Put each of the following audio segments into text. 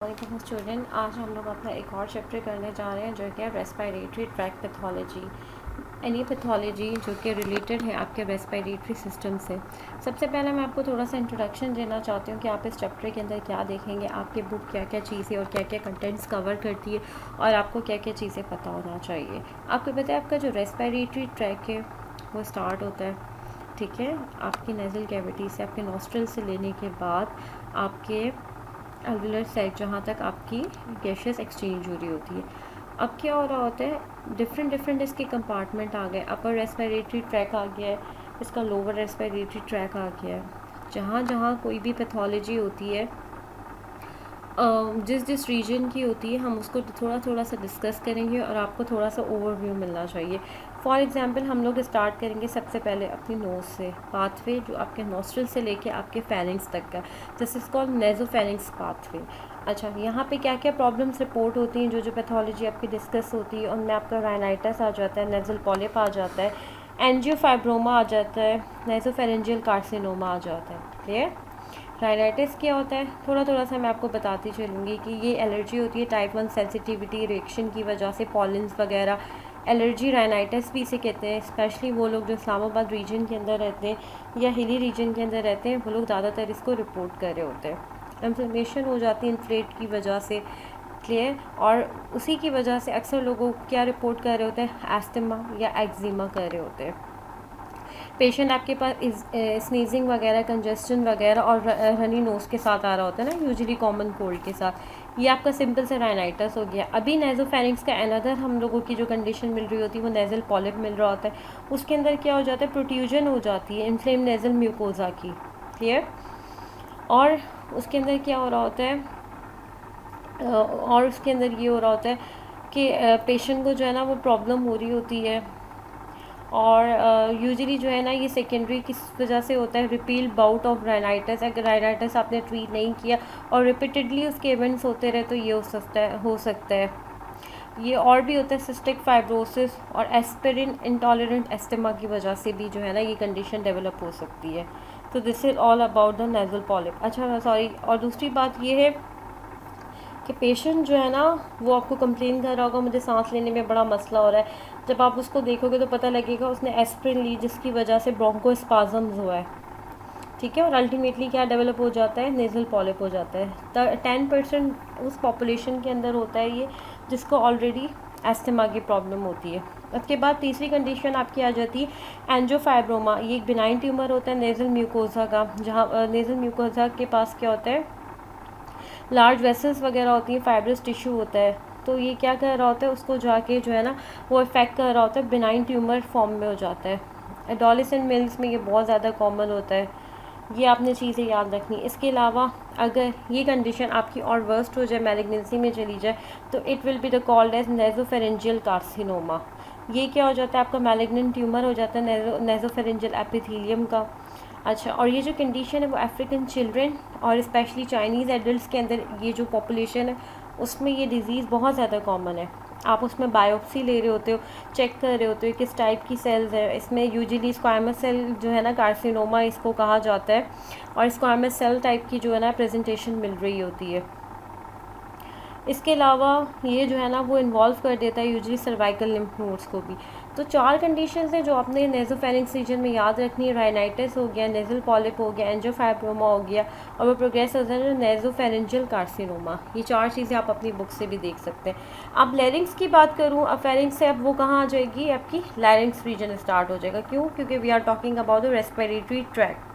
वालेकुम स्टूडेंट, आज हम लोग अपना एक और चैप्टर करने जा रहे हैं जो कि है respiratory tract pathology. Any pathology जो कि रिलेटेड है आपके रेस्पिरेटरी सिस्टम से। सबसे पहले मैं आपको थोड़ा सा इंट्रोडक्शन देना चाहती हूँ कि आप इस चैप्टर के अंदर क्या देखेंगे, आपकी बुक क्या क्या चीज़ें और क्या क्या कंटेंट्स कवर करती है और आपको क्या क्या चीज़ें पता होना चाहिए। आपको पता है आपका जो रेस्पिरेटरी ट्रैक है वो स्टार्ट होता है, ठीक है, आपकी नेज़ल कैविटी से, आपके नॉस्ट्रल से लेने के बाद आपके एल्वुलर साइड जहाँ तक आपकी गैसेस एक्सचेंज हो रही होती है। अब क्या हो रहा होता है, डिफरेंट इसके कंपार्टमेंट आ गए। अपर रेस्पिरेटरी ट्रैक आ गया है, इसका लोअर रेस्पिरेटरी ट्रैक आ गया है। जहाँ जहाँ कोई भी पैथोलॉजी होती है, जिस रीजन की होती है, हम उसको थोड़ा सा डिस्कस करेंगे और आपको थोड़ा सा ओवरव्यू मिलना चाहिए। फॉर एग्जांपल हम लोग स्टार्ट करेंगे सबसे पहले अपनी नोज़ से, पाथवे जो आपके नॉस्ट्रल से लेके आपके फेरिंग्स तक का, दिस इज़ कॉल्ड नेज़ोफेरिंग्स पाथवे। अच्छा, यहाँ पे क्या क्या प्रॉब्लम्स रिपोर्ट होती हैं, जो पैथोलॉजी आपकी डिस्कस होती है, उनमें आपका राइनाइटिस आ जाता है, नेज़ल पॉलिप आ जाता है, एंजियोफाइब्रोमा आ जाता है, नेज़ोफेरेंजियल कार्सिनोमा आ जाता है। क्लियर? राइनाइटिस क्या होता है, थोड़ा सा मैं आपको बताती चलूँगी कि ये एलर्जी होती है, टाइप 1 सेंसिटिविटी रिएक्शन की वजह से, पॉलिन्स वगैरह। एलर्जी राइनाइटिस भी इसे कहते हैं। स्पेशली वो लोग जो इस्लामाबाद रीजन के अंदर रहते हैं या हिली रीजन के अंदर रहते हैं, वो लोग ज़्यादातर इसको रिपोर्ट कर रहे होते हैं। इन्फ्लेमेशन हो जाती है इन्फ्लेट की वजह से। क्लियर? और उसी की वजह से अक्सर लोगों क्या रिपोर्ट कर रहे होते हैं, एस्थमा या एक्जिमा कर रहे होते हैं। पेशेंट आपके पास स्नीजिंग वगैरह, कंजेस्शन वगैरह और रनी नोज़ के साथ आ रहा होता है ना, यूजुअली कॉमन कोल्ड के साथ। ये आपका सिंपल से राइनाइटिस हो गया। अभी नेज़ोफेरिंग्स का अनदर हम लोगों की जो कंडीशन मिल रही होती है वो नेज़ल पॉलिप मिल रहा होता है। उसके अंदर क्या हो जाता है, प्रोट्रूजन हो जाती है इन्फ्लेम नेज़ल म्यूकोजा की। क्लियर? और उसके अंदर क्या हो रहा होता है, और उसके अंदर ये हो रहा होता है कि पेशेंट को जो है ना वो प्रॉब्लम हो रही होती है। और यूजुअली जो है ना ये सेकेंडरी किस वजह से होता है, रिपील बाउट ऑफ राइनाइटिस। अगर राइनाइटिस आपने ट्रीट नहीं किया और रिपीटेडली उसके इवेंट्स होते रहे तो ये हो सकता है। ये और भी होता है सिस्टिक फाइब्रोसिस और एस्पिरिन इंटॉलरेंट एस्थमा की वजह से भी जो है ना ये कंडीशन डेवलप हो सकती है। तो this is all about the nasal polyp. अच्छा सॉरी, और दूसरी बात ये है कि पेशेंट जो है ना वो आपको कंप्लेन कर रहा होगा, मुझे सांस लेने में बड़ा मसला हो रहा है। जब आप उसको देखोगे तो पता लगेगा उसने एस्प्रिन ली जिसकी वजह से ब्रोंकोस्पाज्म्स हुआ है। ठीक है, और अल्टीमेटली क्या डेवलप हो जाता है, नेज़ल पॉलिप हो जाता है। 10% उस पॉपुलेशन के अंदर होता है ये जिसको ऑलरेडी एस्थमा की प्रॉब्लम होती है। उसके बाद तीसरी कंडीशन आपकी आ जाती है एंजियोफाइब्रोमा। ये एक बिनाइन ट्यूमर होता है नेज़ल म्यूकोजा का, जहाँ नेज़ल म्यूकोजा के पास क्या होता है, लार्ज वेसल्स वगैरह होती हैं, फाइब्रस टिश्यू होता है। तो ये क्या कर रहा होता है, उसको जाके जो है ना वो इफेक्ट कर रहा होता है, बिनाइन ट्यूमर फॉर्म में हो जाता है। एडोलेसेंट मेल्स में ये बहुत ज़्यादा कॉमन होता है। ये आपने चीज़ें याद रखनी। इसके अलावा अगर ये कंडीशन आपकी और वर्स्ट हो जाए, मैलिग्नेंसी में चली जाए, तो it will be the called as nasopharyngeal carcinoma. ये क्या हो जाता है, आपका मैलिग्नेंट ट्यूमर हो जाता है नेज़ोफेरेंजियल एपिथेलियम का। अच्छा, और ये जो कंडीशन है वो अफ्रीकन चिल्ड्रन और स्पेशली चाइनीज़ एडल्ट्स के अंदर, ये जो पॉपुलेशन है उसमें ये डिज़ीज़ बहुत ज़्यादा कॉमन है। आप उसमें बायोप्सी ले रहे होते हो, चेक कर रहे होते हो किस टाइप की सेल्स है। इसमें यूजुअली स्क्वायमस सेल जो है ना, कार्सिनोमा इसको कहा जाता है, और स्क्वायमस सेल टाइप की जो है ना प्रेजेंटेशन मिल रही होती है। इसके अलावा ये जो है ना वो इन्वॉल्व कर देता है यूजुअली सर्वाइकल लिम्फ नोड्स को भी। तो 4 कंडीशंस हैं जो आपने नेज़ोफेरिंग्स रीजन में याद रखनी है। राइनाइटिस हो गया, नेज़ल पॉलिप हो गया, एंजियोफाइब्रोमा हो गया, और वो प्रोग्रेस हो जाए नेज़ोफेरेंजियल कार्सिनोमा। ये 4 चीज़ें आप अपनी बुक से भी देख सकते हैं। अब लैरिंग्स की बात करूँ, अब फेरिंग्स से अब वो कहाँ आ जाएगी, आपकी लैरिंग्स रीजन स्टार्ट हो जाएगा। क्यों? क्योंकि we are talking about the respiratory tract.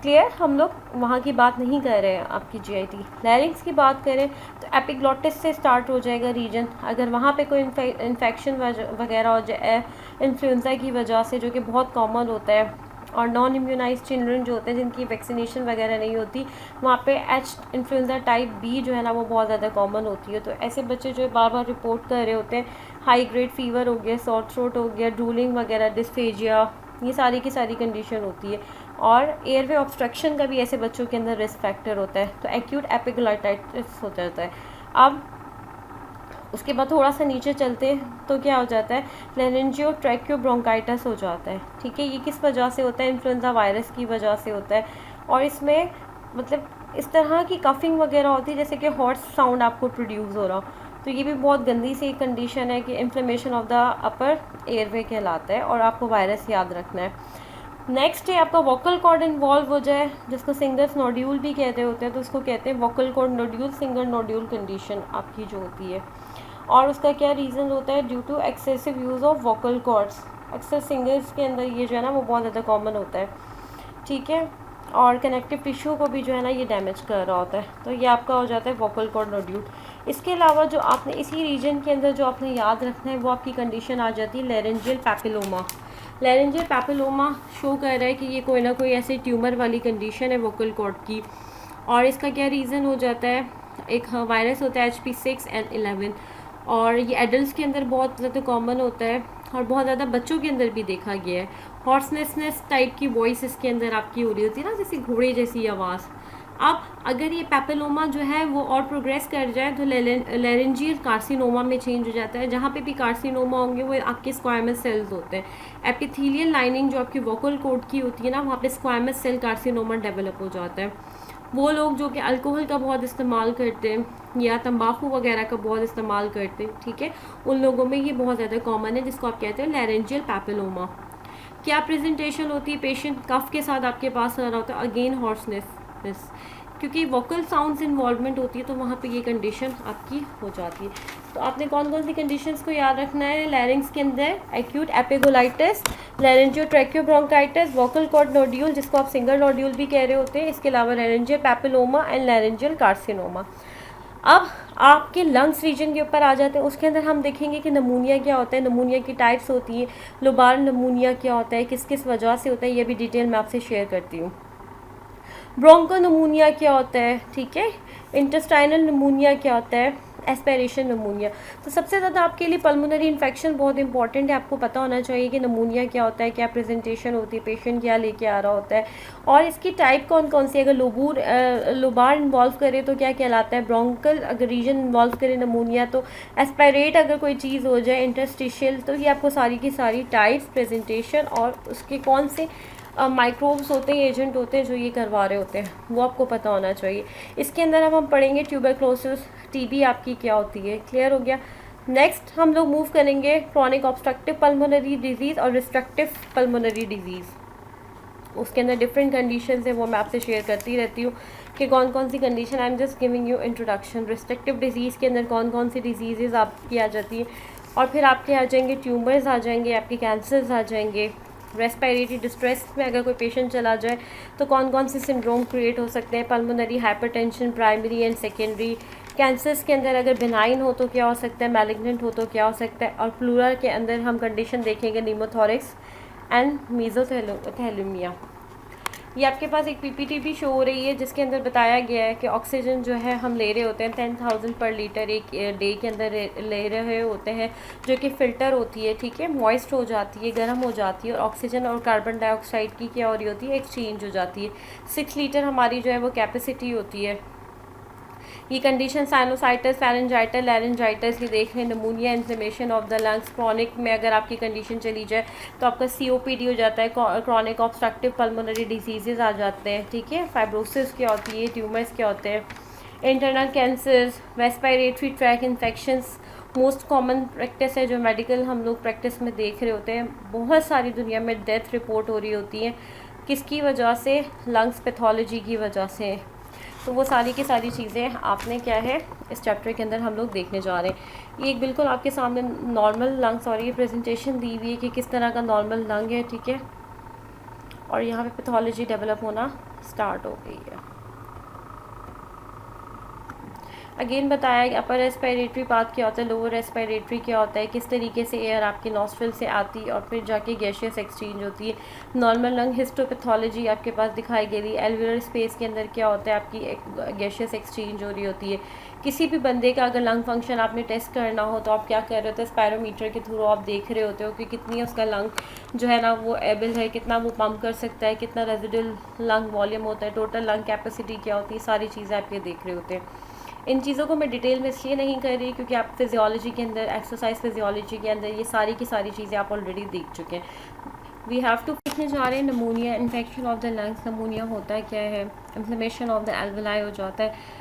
Clear? हम लोग वहाँ की बात नहीं कर रहे हैं आपकी जीआईटी। लैरिंग्स की बात करें तो एपिग्लॉटिस से स्टार्ट हो जाएगा रीजन। अगर वहाँ पे कोई इन्फेक्शन वगैरह हो जाए इन्फ्लुएंजा की वजह से, जो कि बहुत कॉमन होता है, और नॉन इम्यूनाइज चिल्ड्रन जो होते हैं जिनकी वैक्सीनेशन वगैरह नहीं होती, वहाँ पे एच इन्फ्लुएंजा टाइप बी जो है ना वो बहुत ज़्यादा कॉमन होती है। तो ऐसे बच्चे जो है बार बार रिपोर्ट कर रहे होते हैं, हाई ग्रेड फीवर हो गया, सॉर थ्रोट हो गया, ड्रूलिंग वगैरह, डिस्फेजिया, ये सारी की सारी कंडीशन होती है। और एयरवे ऑब्स्ट्रक्शन का भी ऐसे बच्चों के अंदर रिस्क फैक्टर होता है। तो एक्यूट एपिग्लॉटिस हो जाता है। अब उसके बाद थोड़ा सा नीचे चलते हैं तो क्या हो जाता है, लेरेंजियो ट्रैकियो ब्रोंकाइटिस हो जाता है। ठीक है, ये किस वजह से होता है, इन्फ्लुएंजा वायरस की वजह से होता है। और इसमें मतलब इस तरह की कफिंग वगैरह होती है, जैसे कि हॉर्स साउंड आपको प्रोड्यूस हो रहा हो, तो ये भी बहुत गंदी सी कंडीशन है कि inflammation of the upper airway कहलाता है, और आपको वायरस याद रखना है। नेक्स्ट है आपका वोकल कॉर्ड इन्वॉल्व हो जाए, जिसको सिंगर्स नोड्यूल भी कहते होते हैं, तो उसको कहते हैं vocal cord nodule, singer nodule condition आपकी जो होती है। और उसका क्या रीज़न होता है? Due to excessive use of vocal cords. अक्सर सिंगर्स के अंदर ये जो है ना वो बहुत ज़्यादा कॉमन होता है, ठीक है। और कनेक्टिव टिश्यू को भी जो है ना ये डैमेज कर रहा होता है, तो ये आपका हो जाता है वोकल कॉर्ड नोड्यूल। इसके अलावा जो आपने इसी रीजन के अंदर जो आपने याद रखना है, वो आपकी कंडीशन आ जाती है laryngeal papilloma. Laryngeal papilloma show कर रहा है कि ये कोई ना कोई ऐसी ट्यूमर वाली कंडीशन है वोकल कॉर्ड की। और इसका क्या रीज़न हो जाता है? एक वायरस होता है HP6N11, और ये एडल्ट के अंदर बहुत ज़्यादा कॉमन होता है, और बहुत ज़्यादा बच्चों के अंदर भी देखा गया है। हॉर्सनेसनेस टाइप की वॉइस इसके अंदर आपकी हो रही होती है ना, जैसे घोड़े जैसी आवाज़। अब अगर ये पैपिलोमा जो है वो और प्रोग्रेस कर जाए तो लैरेंजियल कार्सिनोमा में चेंज हो जाता है। जहाँ पे भी कार्सिनोमा होंगे वो आपके स्क्वायमस सेल्स होते हैं। एपिथेलियल लाइनिंग जो आपकी वोकल कॉर्ड की होती है ना, वहाँ पे स्क्वायमस सेल कार्सिनोमा डेवलप हो जाता है। वो लोग जो कि अल्कोहल का बहुत इस्तेमाल करते हैं या तंबाकू वगैरह का बहुत इस्तेमाल करते हैं, ठीक है, उन लोगों में ये बहुत ज़्यादा कॉमन है, जिसको आप कहते हैं लैरेंजियल पैपिलोमा। क्या प्रेजेंटेशन होती है? पेशेंट कफ के साथ आपके पास आ रहा होता है, अगेन हॉर्सनेस, क्योंकि वोकल साउंड्स इन्वॉल्वमेंट होती है, तो वहाँ पे ये कंडीशन आपकी हो जाती है। तो आपने कौन कौन सी कंडीशंस को याद रखना है? लैरिंग्स के अंदर एक्यूट एपिगोलाइटिस, लैरेंजियो ट्रैकियोब्रोंकाइटिस, वोकल कॉर्ड नोड्यूल जिसको आप सिंगर नोड्यूल भी कह रहे होते हैं, इसके अलावा laryngeal papilloma and laryngeal carcinoma. अब आपके लंग्स रीजन के ऊपर आ जाते हैं, उसके अंदर हम देखेंगे कि नमूनिया क्या होता है, नमूनिया की टाइप्स होती हैं, लोबार नमूनिया क्या होता है, किस किस वजह से होता है, ये भी डिटेल मैं आपसे शेयर करती हूँ। ब्रोंकोनमूनिया क्या होता है, ठीक है, इंटेस्टाइनल नमूनिया क्या होता है, एस्पिरेशन नमूनिया। तो सबसे ज़्यादा आपके लिए पल्मोनरी इन्फेक्शन बहुत इंपॉर्टेंट है, आपको पता होना चाहिए कि नमूनिया क्या होता है, क्या प्रेजेंटेशन होती है, पेशेंट क्या लेके आ रहा होता है, और इसकी टाइप कौन कौन सी। अगर लोबार इन्वॉल्व करे तो क्या कहलाता है, ब्रोंकल अगर रीजन इन्वॉल्व करे नमूनिया, तो एस्पायरेट अगर कोई चीज़ हो जाए, इंटरस्टिशियल, तो ये आपको सारी की सारी टाइप्स, प्रेजेंटेशन और उसके कौन से माइक्रोब्स होते हैं, एजेंट होते हैं जो ये करवा रहे होते हैं, वो आपको पता होना चाहिए। इसके अंदर अब हम पढ़ेंगे ट्यूबरक्लोसिस, टीबी आपकी क्या होती है, क्लियर हो गया। नेक्स्ट हम लोग मूव करेंगे क्रॉनिक ऑब्स्ट्रक्टिव पल्मोनरी डिजीज़ और रिस्ट्रक्टिव पल्मोनरी डिजीज़। उसके अंदर डिफरेंट कंडीशंस है, वो मैं आपसे शेयर करती रहती हूँ कि कौन कौन सी condition. I am just giving you introduction. Restrictive disease के अंदर कौन कौन सी डिजीज़ आपकी आ जाती है, और फिर आपके आ जाएंगे ट्यूमर्स, आ जाएंगे आपके कैंसर्स, आ जाएंगे रेस्पिरेटरी डिस्ट्रेस में अगर कोई पेशेंट चला जाए तो कौन कौन से सिंड्रोम क्रिएट हो सकते हैं, pulmonary hypertension primary and secondary. Cancers के अंदर अगर बिनाइन हो तो क्या हो सकता है, मैलिग्नेंट हो तो क्या हो सकता है, और प्लूरल के अंदर हम कंडीशन देखेंगे नीमोथोरिक्स एंड मीजोथैलेमिया। ये आपके पास एक पीपीटी भी शो हो रही है जिसके अंदर बताया गया है कि ऑक्सीजन जो है हम ले रहे होते हैं 10,000 पर लीटर एक डे के अंदर ले रहे होते हैं, जो कि फ़िल्टर होती है, ठीक है, मॉइस्ट हो जाती है, गर्म हो जाती है, और ऑक्सीजन और कार्बन डाइऑक्साइड की क्या हो रही होती है, एक्सचेंज हो जाती है। 6 लीटर हमारी जो है वो कैपेसिटी होती है। ये कंडीशन साइनोसाइटिस, फेरेंजाइटिस, लैरेंजाइटिस, ये देख रहे हैं, नमूनिया, inflammation of the lungs. Chronic में अगर आपकी कंडीशन चली जाए तो आपका COPD हो जाता है, क्रॉनिक ऑब्स्ट्रक्टिव पल्मोनरी डिजीज़ आ जाते हैं, ठीक है, फाइब्रोसिस क्या होती है, ट्यूमर्स क्या होते हैं, internal cancers, respiratory tract infections most common practice है जो मेडिकल हम लोग प्रैक्टिस में देख रहे होते हैं। बहुत सारी दुनिया में डेथ रिपोर्ट हो रही होती है, किसकी वजह से, लंग्स पैथोलॉजी की वजह से। तो वो सारी की सारी चीज़ें आपने क्या है इस चैप्टर के अंदर हम लोग देखने जा रहे हैं। ये एक बिल्कुल आपके सामने नॉर्मल लंग्स और ये प्रेजेंटेशन दी हुई है कि किस तरह का नॉर्मल लंग है, ठीक है, और यहाँ पे पैथोलॉजी डेवलप होना स्टार्ट हो गई है। अगेन बताया कि अपर रेस्पिरेटरी पाथ क्या होता है, लोअर रेस्पिरेटरी क्या होता है, किस तरीके से एयर आपके नॉस्ट्रल से आती है और फिर जाके गैशियस एक्सचेंज होती है। नॉर्मल लंग हिस्टोपैथोलॉजी आपके पास दिखाई गई है। एल्वियर स्पेस के अंदर क्या होता है, आपकी गैशियस एक्सचेंज हो रही होती है। किसी भी बंदे का अगर लंग फंक्शन आपने टेस्ट करना हो तो आप क्या कर रहे होते हैं, स्पायरोमीटर के थ्रू आप देख रहे होते हो कि कितनी उसका लंग जो है ना वो एबल है, कितना वो पम्प कर सकता है, कितना रेजिडुअल लंग वॉल्यूम होता है, टोटल लंग कैपेसिटी क्या होती है, सारी चीज़ें आप ये देख रहे होते हैं। इन चीज़ों को मैं डिटेल में इसलिए नहीं कर रही क्योंकि आप फिजियोलॉजी के अंदर, एक्सरसाइज फिजियोलॉजी के अंदर ये सारी की सारी चीज़ें आप ऑलरेडी देख चुके हैं। वी हैव टू देखने जा रहे हैं नमूनिया, इन्फेक्शन ऑफ द लंग्स। नमूनिया होता क्या है? इन्फ्लेमेशन ऑफ द एल्वेलाई हो जाता है,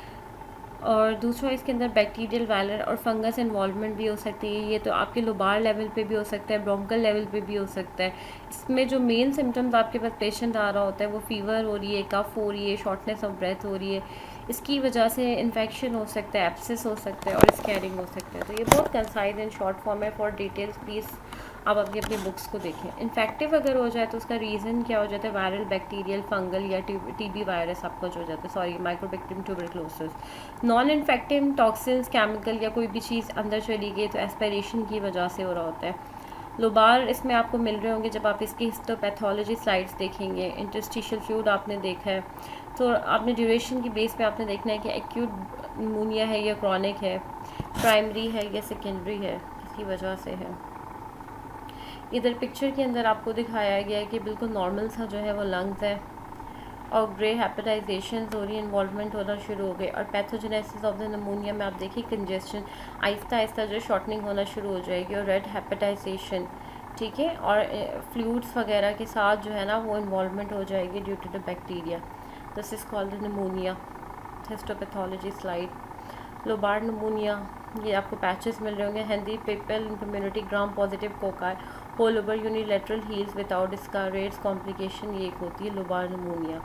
और दूसरा इसके अंदर बैक्टीरियल, वायरल और फंगस इन्वॉल्वमेंट भी हो सकती है। ये तो आपके लोबार लेवल पे भी हो सकता है, ब्रोंकल लेवल पे भी हो सकता है। इसमें जो मेन सिम्टम्स आपके पास पेशेंट आ रहा होता है वो फीवर हो रही है, कफ हो रही है, शॉर्टनेस ऑफ ब्रेथ हो रही है, इसकी वजह से इन्फेक्शन हो सकता है, एब्सेस हो सकता है और स्कैरिंग हो सकता है। तो ये बहुत कंसाइज एंड शॉर्ट फॉर्म है। फॉर डिटेल्स प्लीज़ आप अपनी बुक्स को देखें। इन्फेक्टिव अगर हो जाए तो उसका रीज़न क्या हो जाता है? वायरल, बैक्टीरियल, फंगल या टीबी वायरस आपका जो हो जाता है, sorry mycobacterium tuberculosis. Non infective toxins, chemical या कोई भी चीज़ अंदर चली गई तो एस्पिरेशन की वजह से हो रहा होता है। लोबार इसमें आपको मिल रहे होंगे जब आप इसकी हिस्टोपैथोलॉजी स्लाइड्स देखेंगे। इंटरस्टिशियल फ्लूइड आपने देखा है, तो आपने ड्यूरेशन की बेस पे आपने देखना है कि एक्यूट निमोनिया है या क्रॉनिक है, प्राइमरी है या सेकेंडरी है, किसी वजह से है। इधर पिक्चर के अंदर आपको दिखाया गया है कि बिल्कुल नॉर्मल सा जो है वो लंग्स है, और ग्रे हेपेटाइजेशन हो रही है, इन्वॉल्वमेंट होना शुरू हो गए। और पैथोजेनेसिस ऑफ द नमूनिया में आप देखिए कंजेस्शन, आहिस्ता आहिस्ता जो शॉर्टनिंग होना शुरू हो जाएगी, और रेड हेपेटाइजेशन, ठीक है, और फ्लूइड्स वगैरह के साथ जो है ना वो इन्वॉल्वमेंट हो जाएगी due to the bacteria. This is called pneumonia. Histopathology slide. Lobar pneumonia, ये आपको पैचेस मिल रहे होंगे। Healthy people community gram positive cocci, whole over unilateral heals without scars complication, ये एक होती है लोबार नमूनिया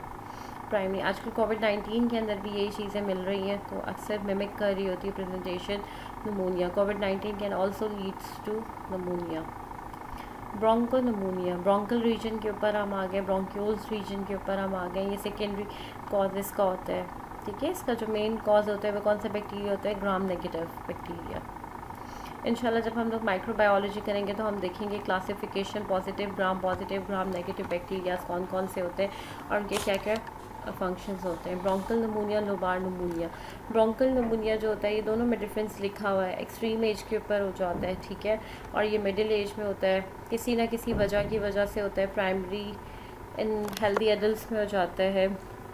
प्राइमरी। आजकल कोविड-19 के अंदर भी यही चीज़ें मिल रही हैं, तो अक्सर मिमिक कर रही होती है प्रेजेंटेशन नमूनिया। कोविड-19 can also leads to pneumonia. Broncho pneumonia, bronchial region के ऊपर हम आ गए, ब्रोंक्यूल्स रीजन के ऊपर हम आ गए। ये सेकेंडरी कॉज इसका होता है, ठीक है। इसका जो मेन कॉज होता है वो कौन सा बैक्टीरिया होता है? Gram negative bacteria. इंशाल्लाह जब हम लोग माइक्रोबायोलॉजी करेंगे तो हम देखेंगे classification, positive, gram negative bacteria कौन कौन से होते हैं और उनके क्या क्या फंक्शंस होते हैं। Bronchial नमूनिया, lobar नमूनिया। ब्रोंकल नमूनिया जो होता है ये दोनों में डिफरेंस लिखा हुआ है, एक्सट्रीम एज के ऊपर हो जाता है, ठीक है, और ये मिडिल एज में होता है, किसी ना किसी वजह की वजह से होता है, प्राइमरी इन हेल्दी एडल्ट में हो जाता है।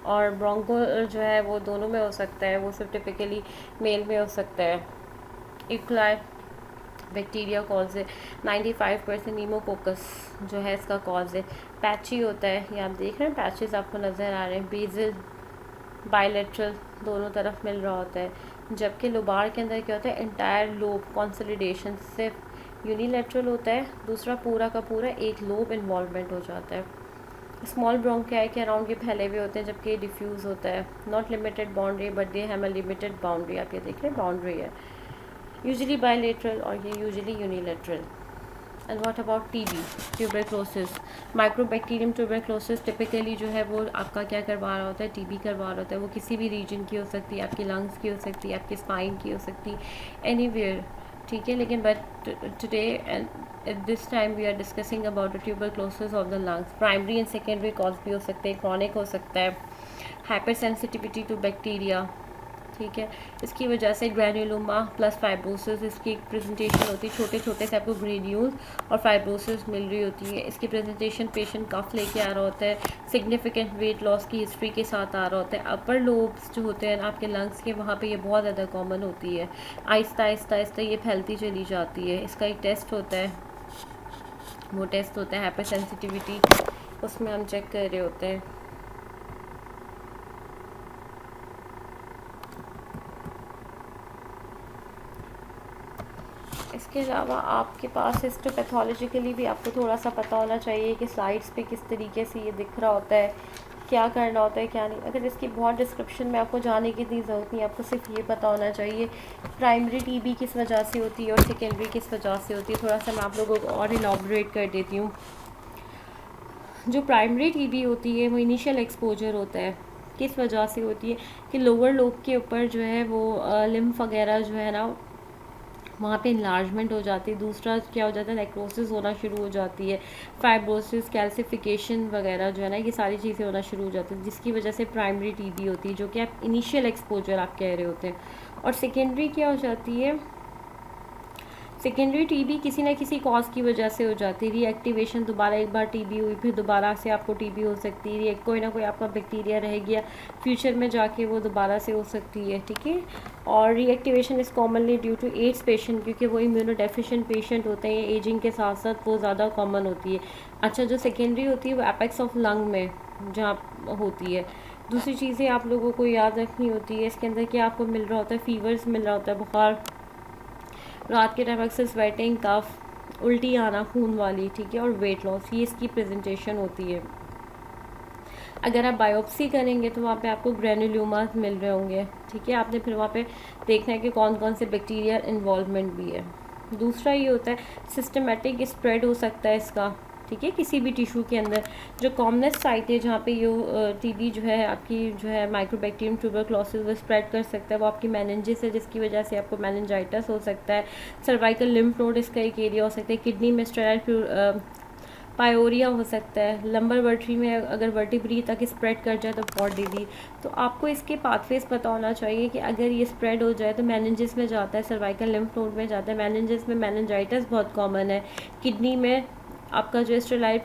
और ब्रोंको जो है वो दोनों में हो सकता है, वो सिर्फ टिपिकली मेल में हो सकता है। इक्लाई बैक्टीरिया कॉज है, 95% नीमोकोकस जो है इसका कॉज है। पैची होता है, ये आप देख रहे हैं पैचेस आपको नज़र आ रहे हैं, बेजल, बायलेटरल दोनों तरफ मिल रहा होता है। जबकि लोबार के अंदर क्या होता है? इंटायर लोब कंसोलिडेशन, सिर्फ यूनिलेटरल होता है, दूसरा पूरा का पूरा एक लोब इन्वॉल्वमेंट हो जाता है। स्मॉल ब्रोंकाई के अराउंड ये फैले हुए होते हैं, जबकि डिफ्यूज़ होता है। Not limited boundary but they have a limited boundary, आप ये देख रहे हैं बाउंड्री है, यूजुअली बायलेटरल और ये usually unilateral. And what about TB, tuberculosis, mycobacterium tuberculosis typically जो है वो आपका क्या करवा रहा होता है? टीबी करवा रहा होता है। वो किसी भी रीजन की हो सकती है, आपकी लंग्स की हो सकती है, आपकी स्पाइन की हो सकती है, एनीवेयर, ठीक है। लेकिन but today and at this time we are discussing about the tuberculosis of the lungs. Primary and secondary cause भी हो सकते हैं, क्रॉनिक हो सकता है, हाइपर सेंसिटिविटी टू बैक्टीरिया, ठीक है। इसकी वजह से ग्रैन्युलोमा प्लस फाइब्रोसिस, इसकी प्रेजेंटेशन होती है, छोटे छोटे से आपको ग्रेन्यूल्स और फाइब्रोसिस मिल रही होती है। इसकी प्रेजेंटेशन पेशेंट कफ लेके आ रहा होता है, सिग्निफिकेंट वेट लॉस की हिस्ट्री के साथ आ रहा होता है। अपर लोब्स जो होते हैं आपके लंग्स के, वहाँ पे ये बहुत ज़्यादा कॉमन होती है। आहिस्ता आहिस्ता आहिस्ता ये फैलती चली जाती है। इसका एक टेस्ट होता है, वो टेस्ट होता है हाइपर सेंसिटिविटी, उसमें हम चेक कर रहे होते हैं। इसके अलावा आपके पास हिस्टोपैथोलॉजिकली भी आपको थोड़ा सा पता होना चाहिए कि स्लाइड्स पे किस तरीके से ये दिख रहा होता है, क्या करना होता है क्या नहीं। अगर इसकी बहुत डिस्क्रिप्शन में आपको जाने की इतनी ज़रूरत नहीं, आपको सिर्फ ये पता होना चाहिए प्राइमरी टीबी किस वजह से होती है और सेकेंडरी किस वजह से होती है। थोड़ा सा मैं आप लोगों को और इलाबोरेट कर देती हूँ। जो प्राइमरी टीबी होती है वो इनिशियल एक्सपोजर होता है, किस वजह से होती है कि लोअर लोब के ऊपर जो है वो लिम्फ वगैरह जो है ना वहाँ पे इन्लार्जमेंट हो जाती है। दूसरा क्या हो जाता है? नेक्रोसिस होना शुरू हो जाती है, फाइब्रोसिस, कैल्सिफिकेशन वगैरह जो है ना ये सारी चीज़ें होना शुरू हो जाती है, जिसकी वजह से प्राइमरी टीबी होती है, जो कि आप इनिशियल एक्सपोजर आप कह रहे होते हैं। और सेकेंडरी क्या हो जाती है? सेकेंडरी टीबी किसी ना किसी कॉज की वजह से हो जाती है, रीएक्टिवेशन, दोबारा एक बार टीबी हुई फिर दोबारा से आपको टीबी हो सकती है, कोई ना कोई आपका बैक्टीरिया रह गया, फ्यूचर में जाके वो दोबारा से हो सकती है, ठीक है। और reactivation is commonly due to AIDS patient, क्योंकि वो इम्यूनोडेफिशिएंट पेशेंट होते हैं, एजिंग के साथ साथ वो ज़्यादा कॉमन होती है। अच्छा, जो सेकेंडरी होती है वो एपेक्स ऑफ लंग में जहाँ होती है। दूसरी चीज़ें आप लोगों को याद रखनी होती है, इसके अंदर क्या आपको मिल रहा होता है, फीवर्स मिल रहा होता है, बुखार, रात के टाइम अक्सर स्वेटिंग, कफ, उल्टी आना खून वाली, ठीक है, और वेट लॉस, ये इसकी प्रेजेंटेशन होती है। अगर आप बायोप्सी करेंगे तो वहाँ पे आपको ग्रेनुलोमास मिल रहे होंगे, ठीक है। आपने फिर वहाँ पे देखना है कि कौन कौन से बैक्टीरिया इन्वॉल्वमेंट भी है। दूसरा ये होता है सिस्टमेटिक स्प्रेड हो सकता है इसका, ठीक है, किसी भी टिश्यू के अंदर। जो कॉमनेस्ट साइट है जहाँ पे ये टीबी जो है आपकी जो है माइक्रोबैक्टीरियम ट्यूबरक्लोसिस वो स्प्रेड कर सकता है, वो आपकी मेनिंजिस है, जिसकी वजह से आपको मेनिंजाइटिस हो सकता है। सर्वाइकल लिम्फ नोड इसका एक एरिया हो सकता है। किडनी में स्टेराइल पायोरिया हो सकता है। लंबर वर्टरी में अगर वर्टिब्री तक स्प्रेड कर जाए तो पॉट डिजीज। तो आपको इसके पाथवेज पता होना चाहिए कि अगर ये स्प्रेड हो जाए तो मेनिंजिस में जाता है, सर्वाइकल लिम्फ नोड में जाता है, मेनिंजिस में मेनिंजाइटिस बहुत कॉमन है, किडनी में आपका जो स्टेराइल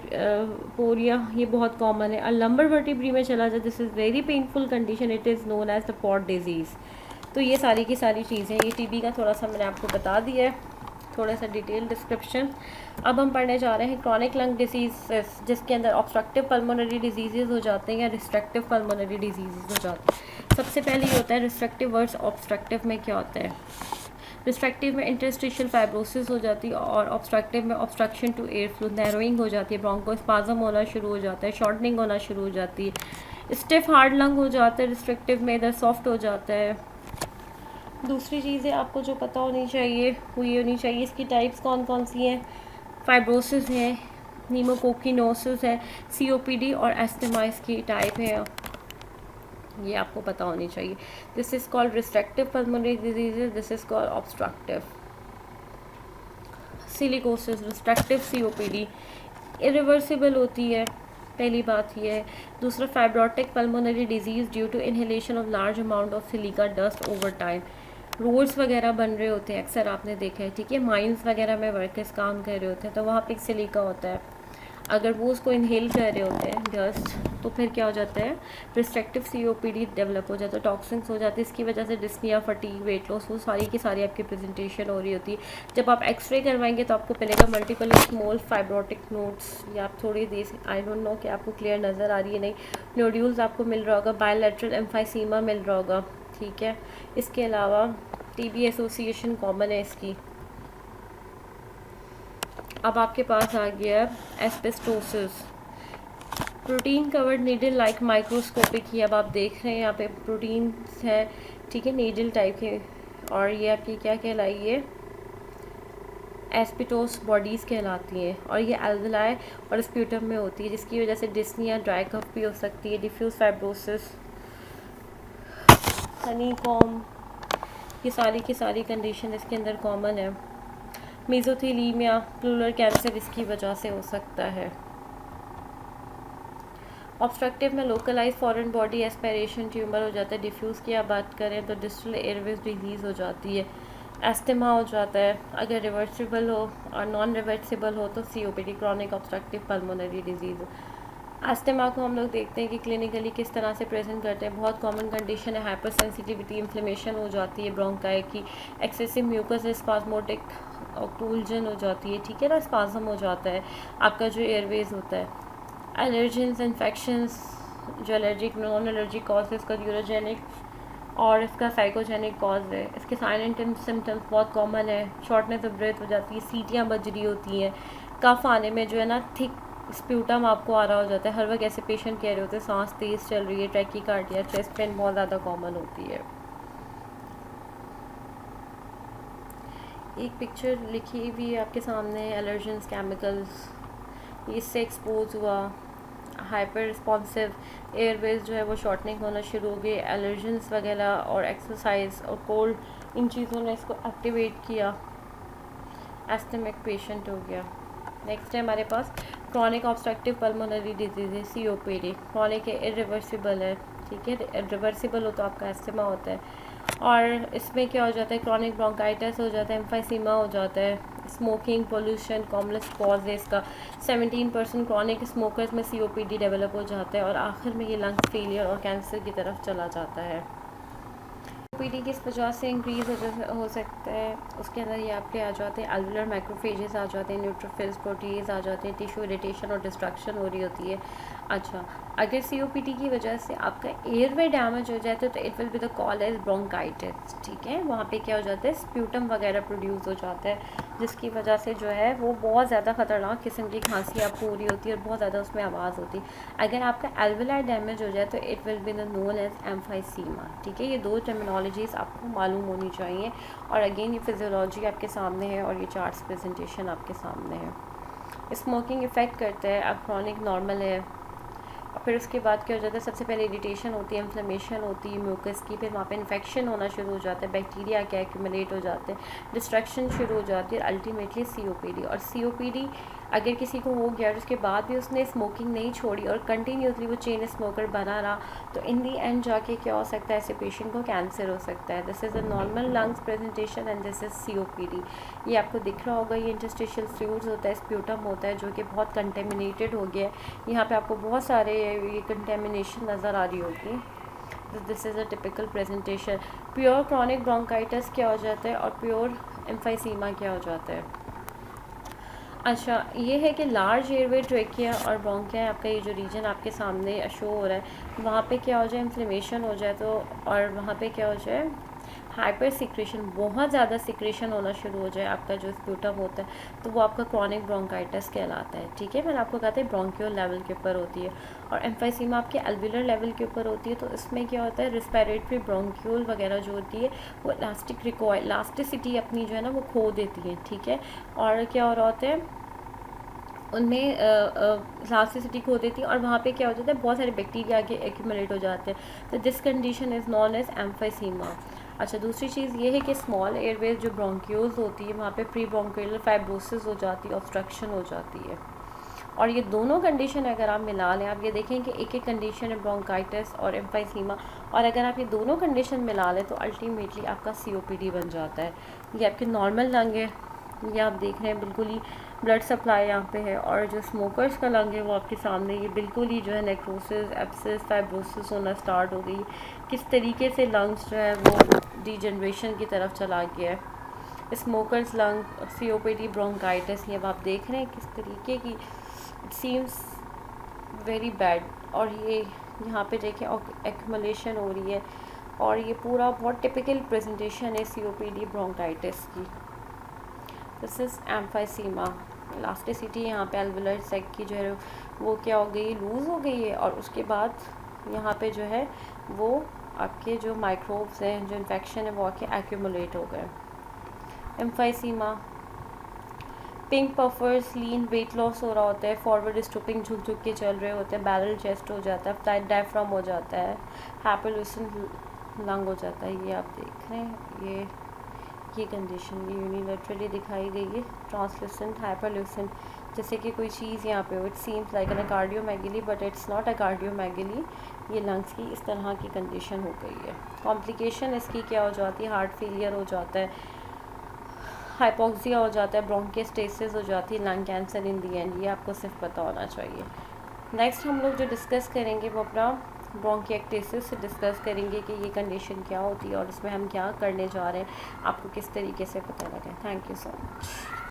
पोरिया ये बहुत कॉमन है, और लंबर वर्टिब्री में चला जाए this is very painful condition, it is known as the Pott disease. तो ये सारी की सारी चीज़ें, ये टीबी का थोड़ा सा मैंने आपको बता दिया है, थोड़ा सा डिटेल डिस्क्रिप्शन। अब हम पढ़ने जा रहे हैं क्रॉनिक लंग डिजीज़, जिसके अंदर ऑब्स्ट्रक्टिव पल्मोनरी डिजीज़ हो जाते हैं या रिस्ट्रक्टिव पल्मोनरी डिजीज़ हो जाते हैं। सबसे पहले ये होता है रिस्ट्रक्टिव वर्ड्स। ऑब्स्ट्रक्टिव में क्या होता है? रिस्ट्रक्टिव में इंटरस्टिशियल फाइब्रोसिस हो जाती है, और ऑब्स्ट्रक्टिव में obstruction to air flow, narrowing हो जाती है, ब्रोंकोस्पाज्म होना शुरू हो जाता है, शॉर्टनिंग होना शुरू हो जाती है, स्टिफ हार्ड लंग हो जाता है रिस्ट्रक्टिव में, इधर सॉफ्ट हो जाता है। दूसरी चीज़ें आपको जो पता होनी चाहिए वो ये होनी चाहिए, इसकी टाइप्स कौन कौन सी हैं। फाइब्रोसिस है, नीमोकोकिनोसिस है, सीओपीडी और एस्थमा इसकी टाइप है, ये आपको पता होनी चाहिए। This is called restrictive pulmonary disease, this is called obstructive. Silicosis, restrictive COPD irreversible होती है, पहली बात ये है। दूसरा fibrotic pulmonary disease due to inhalation of large amount of silica dust over time. Roads वगैरह बन रहे होते हैं, अक्सर आपने देखा है, ठीक है, माइंस वगैरह में वर्कर्स काम कर रहे होते हैं, तो वहाँ पे एक सिलिका होता है, अगर वो उसको इनहेल कर रहे होते हैं डस्ट, तो फिर क्या हो जाता है, रिस्ट्रक्टिव सीओपीडी डेवलप हो जाता है, टॉक्सिन्स हो जाती है, इसकी वजह से डिस्निया, फटीग, वेट लॉस, वो सारी की सारी आपकी प्रेजेंटेशन हो रही होती है। जब आप एक्सरे करवाएंगे तो आपको मिलेगा मल्टीपल स्मॉल फाइब्रोटिक नोड्स, या आप थोड़ी देर, आई डोंट नो कि आपको क्लियर नज़र आ रही है नहीं, नोड्यूल्स आपको मिल रहा होगा, बायलैटरल एम्फाइसीमा मिल रहा होगा, ठीक है। इसके अलावा टीबी एसोसिएशन कॉमन है इसकी। अब आपके पास आ गया asbestosis, protein covered needle like microscopic ही, अब आप देख रहे हैं यहाँ पे प्रोटीन है, ठीक है, नीडल टाइप के, और ये आपकी क्या कहलाई है, एस्पिटोस बॉडीज़ कहलाती हैं, और ये एल्वेलाई और स्प्यूटम में होती है, जिसकी वजह से डिस्निया, ड्राई कफ भी हो सकती है, डिफ्यूज फाइब्रोसिस, हनीकॉम, ये सारी की सारी कंडीशन इसके अंदर कॉमन है। मेसोथेलीमिया, प्लूरल कैंसर इसकी वजह से हो सकता है। ऑब्स्ट्रक्टिव में localise foreign body aspiration tumour हो जाता है। डिफ्यूज़ की आप बात करें तो डिस्टल एयरवेज डिजीज़ हो जाती है, एस्थमा हो जाता है। अगर रिवर्सिबल हो और नॉन रिवर्सिबल हो तो COPD, chronic obstructive pulmonary disease. Asthma को हम लोग देखते हैं कि क्लिनिकली किस तरह से प्रेजेंट करते हैं, बहुत कॉमन कंडीशन है, हाइपर सेंसिटिविटी, इन्फ्लेमेशन हो जाती है ब्रोंकाई की, एक्सेसिव म्यूकस स्पास्मोटिक ऑक्लूजन हो जाती है, ठीक है ना, स्पाज्म हो जाता है आपका जो एयरवेज होता है। एलर्जेंस, इन्फेक्शंस, जो एलर्जिक नॉन एलर्जिक कॉज है, इसका यूरोजेनिक और इसका साइकोजेनिक कॉज है। इसके साइलेंट सिम्टम्स बहुत कॉमन है, शॉर्टनेस ऑफ ब्रेथ हो जाती है, सीटियाँ बज रही होती हैं, कफ आने में जो है ना थिक स्प्यूटम आपको आ रहा हो जाता है, हर वक्त ऐसे पेशेंट कह रहे होते हैं सांस तेज़ चल रही है, टैकीकार्डिया, चेस्ट पेन बहुत ज़्यादा कॉमन होती है। एक पिक्चर लिखी हुई है आपके सामने, एलर्जेंस, केमिकल्स, इससे एक्सपोज हुआ, हाइपर रिस्पॉन्सिव एयरवेज जो है वो शॉर्टनिंग होना शुरू हो गई, एलर्जेंस वगैरह और एक्सरसाइज और कोल्ड, इन चीज़ों ने इसको एक्टिवेट किया, एस्थमिक पेशेंट हो गया। नेक्स्ट है हमारे पास chronic obstructive pulmonary disease, COPD, chronic है, इरिवर्सिबल है, ठीक है, रिवर्सिबल हो तो आपका एस्थमा होता है, और इसमें क्या हो जाता है, क्रॉनिक ब्रोंकाइटिस हो जाता है, एम्फाइसीमा हो जाता है, स्मोकिंग, पोल्यूशन, कॉमनस कॉज है इसका। 17% क्रॉनिक स्मोकर्स में COPD डेवलप हो जाता है और आखिर में ये लंग्स फेलियर और कैंसर की तरफ चला जाता है। COPD किस वजह से इंक्रीज़ हो सकता है, उसके अंदर ये आपके आ जाते हैं एल्वुलर मैक्रोफेजेस आ जाते हैं, न्यूट्रोफिल्स, प्रोटीज आ जाते हैं, टिश्यू इरिटेशन और डिस्ट्रक्शन हो रही होती है। अच्छा, अगर COPD की वजह से आपका एयरवे डैमेज हो जाता है तो it will be the call as bronchitis, ठीक है। वहाँ पे क्या हो जाता है, स्प्यूटम वगैरह प्रोड्यूस हो जाता है, जिसकी वजह से जो है वो बहुत ज़्यादा ख़तरनाक किस्म की खांसी आपको हो रही होती है और बहुत ज़्यादा उसमें आवाज़ होती है। अगर आपका एल्वुलर डैमेज हो जाए तो it will be the known as emphysema, ठीक है। ये दो टर्मिनोलॉजीज़ आपको मालूम होनी चाहिए। और अगेन ये फिजियोलॉजी आपके सामने है और ये चार्ट्स प्रेजेंटेशन आपके सामने है। स्मोकिंग इफ़ेक्ट करता है, अब क्रॉनिक नॉर्मल है, फिर उसके बाद क्या हो जाता है, सबसे पहले इरिटेशन होती है, इन्फ्लेमेशन होती है म्यूकस की, फिर वहाँ पे इन्फेक्शन होना शुरू हो जाता है, बैक्टीरिया के एक्यूमुलेट हो जाते हैं, डिस्ट्रक्शन शुरू हो जाती है, अल्टीमेटली COPD। और COPD अगर किसी को हो गया और उसके बाद भी उसने स्मोकिंग नहीं छोड़ी और कंटिन्यूसली वो चेन स्मोकर बना रहा, तो इन दी एंड जाके क्या हो सकता है, ऐसे पेशेंट को कैंसर हो सकता है। This is a normal lungs presentation and this is COPD। ये आपको दिख रहा होगा, ये इंटरस्टिशियल फ्लूइड्स होता है, स्प्यूटम होता है जो कि बहुत कंटेमिनेटेड हो गया है। यहाँ पे आपको बहुत सारे ये कंटेमिनेशन नज़र आ रही होगी। This is a typical presentation. Pure chronic bronchitis क्या हो जाता है और प्योर एम्फाइसीमा क्या हो जाता है। अच्छा, ये है कि लार्ज एयरवे ट्रेकिया और ब्रोंकिया, आपका ये जो रीजन आपके सामने शो हो रहा है, वहाँ पे क्या हो जाए, इन्फ्लेमेशन हो जाए तो, और वहाँ पे क्या हो जाए, हाइपर सिक्रेशन, बहुत ज़्यादा सिक्रेशन होना शुरू हो जाए आपका जो स्प्यूटम होता है, तो वो आपका क्रॉनिक ब्रोंकाइटिस कहलाता है, ठीक है। मैंने आपको कहा था ब्रोंकियल लेवल के ऊपर होती है और एम्फाइसीमा आपके एल्वुलर लेवल के ऊपर होती है। तो इसमें क्या होता है, रिस्पिरेटरी ब्रोंक्यूल वगैरह जो होती है वो इलास्टिसिटी अपनी जो है ना वो खो देती है, ठीक है। और क्या हो रहा होता है, उनमें इलास्टिसिटी खो देती है और वहाँ पे क्या हो जाता है, बहुत सारे बैक्टीरिया आगे एक्यूमुलेट हो जाते हैं। तो this condition is known as emphysema. अच्छा, दूसरी चीज़ ये है कि स्मॉल एयरवेज जो ब्रोंक्यूल्स होती है वहाँ पे प्री ब्रोंकियल फाइब्रोसिस हो जाती है, ऑब्स्ट्रक्शन हो जाती है। और ये दोनों कंडीशन अगर आप मिला लें, आप ये देखें कि एक एक कंडीशन है ब्रोंकाइटिस और एम्फाइसीमा, और अगर आप ये दोनों कंडीशन मिला लें तो अल्टीमेटली आपका COPD बन जाता है। ये आपके नॉर्मल लंग है, ये आप देख रहे हैं बिल्कुल ही ब्लड सप्लाई यहाँ पे है, और जो स्मोकर्स का लंग है वो आपके सामने ये बिल्कुल ही जो है नेक्रोसिस, एब्सिस, फाइब्रोसिस होना स्टार्ट हो गई। किस तरीके से लंग्स जो है वो डिजनरेशन की तरफ चला गया है। स्मोकर्स लंग, COPD, ब्रोंकाइटिस, ये अब आप देख रहे हैं किस तरीके की, इट सीम्स वेरी बैड। और ये यहाँ पे देखें एक्यूमुलेशन हो रही है और ये पूरा बहुत टिपिकल प्रेजेंटेशन है COPD ब्रोंकाइटिस की। This is emphysema. इलास्टिसिटी यहाँ पे एल्वुलर सेक की जो है वो क्या हो गई, लूज़ हो गई है, और उसके बाद यहाँ पे जो है वो आपके जो माइक्रोब्स हैं, जो इन्फेक्शन है वो आके एक्यूमुलेट हो गए। एम्फाइसीमा, पिंक पफर्स, लीन, वेट लॉस हो रहा होता है, फॉरवर्ड स्टूपिंग, झुक झुक के चल रहे होते हैं, बैरल चेस्ट हो जाता है, फ्लाइट डायफ्राम हो जाता है, हाइपोल्यूसेंट लंग हो जाता है। ये आप देख रहे हैं, ये कंडीशन ये यूनिलेटरली दिखाई गई है, ट्रांसल्यूसेंट, हाइपरल्यूसेंट, जैसे कि कोई चीज़ यहाँ पे हो, it seems like an cardiomegaly but it's not a cardiomegaly. ये लंग्स की इस तरह की कंडीशन हो गई है। कॉम्प्लिकेशन इसकी क्या हो जाती है, हार्ट फेलियर हो जाता है, हाइपोक्सिया हो जाता है, ब्रोंकियोस्टेसिस हो जाती है, lung cancer in the and. ये आपको सिर्फ पता होना चाहिए। नेक्स्ट हम लोग जो डिस्कस करेंगे वो अपना ब्रोंकिएक्टेसिस से डिस्कस करेंगे कि ये कंडीशन क्या होती है और इसमें हम क्या करने जा रहे हैं, आपको किस तरीके से पता लगे। Thank you so much.